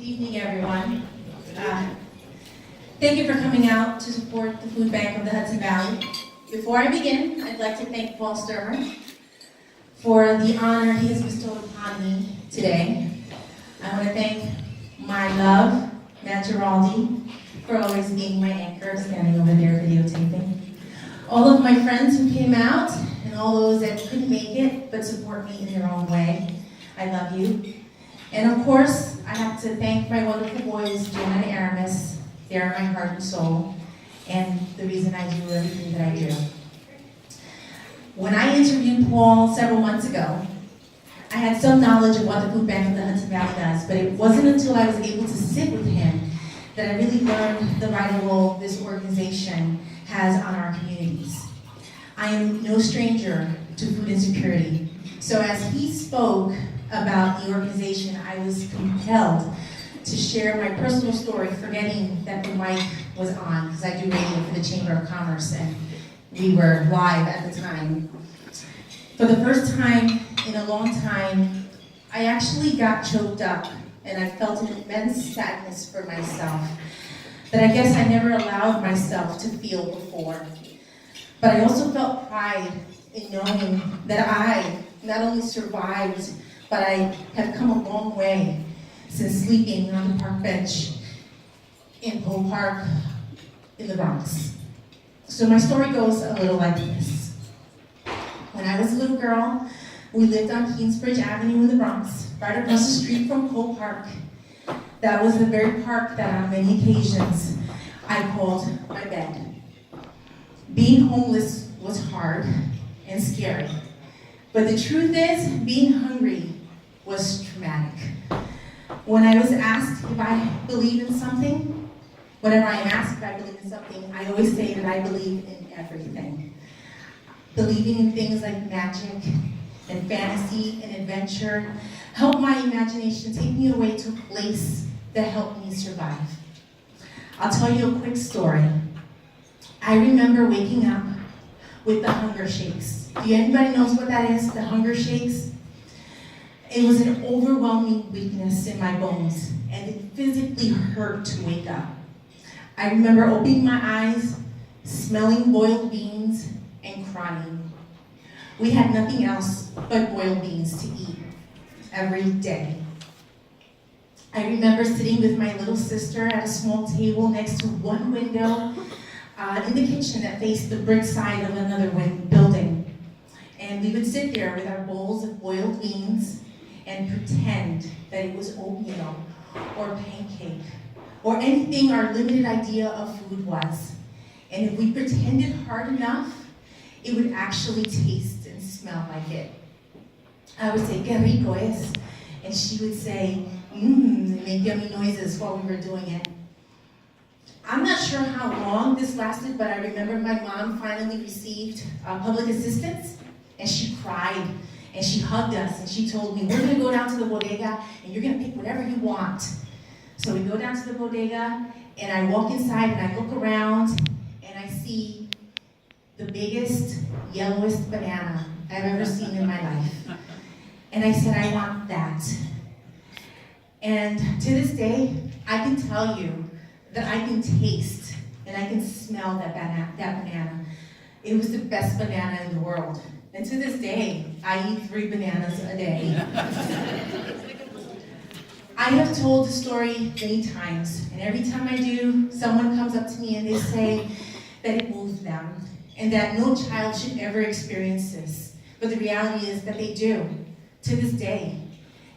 Good evening, everyone. Thank you for coming out to support the Food Bank of the Hudson Valley. Before I begin, I'd like to thank Paul Sturmer for the honor he has bestowed upon me today. I want to thank my love, Matt Giraldi, for always being my anchor, standing over there videotaping. All of my friends who came out, and all those that couldn't make it but support me in their own way, I love you. And of course, I have to thank my wonderful boys, Jen and Aramis. They are my heart and soul, and the reason I do everything that I do. When I interviewed Paul several months ago, I had some knowledge of what the Food Bank of the Hudson Valley does, but it wasn't until I was able to sit with him that I really learned the vital role this organization has on our communities. I am no stranger to food insecurity, so as he spoke about the organization, I was compelled to share my personal story, forgetting that the mic was on, because I do radio for the Chamber of Commerce, and we were live at the time. For the first time in a long time, I actually got choked up, and I felt an immense sadness for myself that I guess I never allowed myself to feel before. But I also felt pride in knowing that I not only survived, but I have come a long way since sleeping on the park bench in Cole Park in the Bronx. So my story goes a little like this. When I was a little girl, we lived on Queensbridge Avenue in the Bronx, right across the street from Cole Park. That was the very park that on many occasions I called my bed. Being homeless was hard and scary, but the truth is, being hungry was traumatic. When I was asked if I believe in something, whenever I am asked if I believe in something, I always say that I believe in everything. Believing in things like magic and fantasy and adventure helped my imagination take me away to a place that helped me survive. I'll tell you a quick story. I remember waking up with the hunger shakes. Do anybody knows what that is, the hunger shakes? It was an overwhelming weakness in my bones, and it physically hurt to wake up. I remember opening my eyes, smelling boiled beans, and crying. We had nothing else but boiled beans to eat every day. I remember sitting with my little sister at a small table next to one window in the kitchen that faced the brick side of another building. And we would sit there with our bowls of boiled beans and pretend that it was oatmeal or pancake or anything our limited idea of food was. And if we pretended hard enough, it would actually taste and smell like it. I would say, "Qué rico es," and she would say, and make yummy noises while we were doing it. I'm not sure how long this lasted, but I remember my mom finally received public assistance, and she cried, and she hugged us, and she told me, "We're gonna go down to the bodega, and you're gonna pick whatever you want." So we go down to the bodega, and I walk inside, and I look around, and I see the biggest, yellowest banana I've ever seen in my life. And I said, "I want that." And to this day, I can tell you that I can taste and I can smell that banana. It was the best banana in the world. And to this day, I eat 3 bananas a day. I have told the story many times, and every time I do, someone comes up to me and they say that it moved them, and that no child should ever experience this. But the reality is that they do, to this day.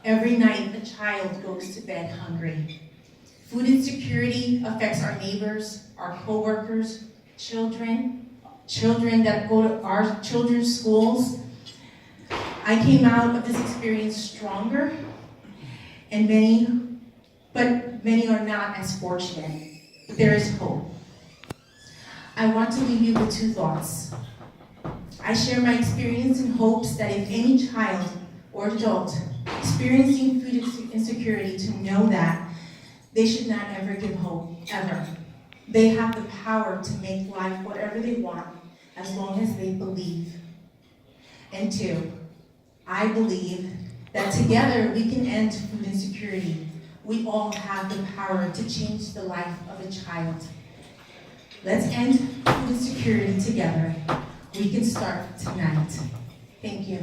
Every night, a child goes to bed hungry. Food insecurity affects our neighbors, our coworkers, children that go to our children's schools. I came out of this experience stronger, and many are not as fortunate. But there is hope. I want to leave you with 2 thoughts. I share my experience in hopes that if any child or adult experiencing food insecurity to know that they should not ever give hope, ever. They have the power to make life whatever they want as long as they believe. And 2, I believe that together we can end food insecurity We all have the power to change the life of a child. Let's end food insecurity together. We can start tonight. Thank you.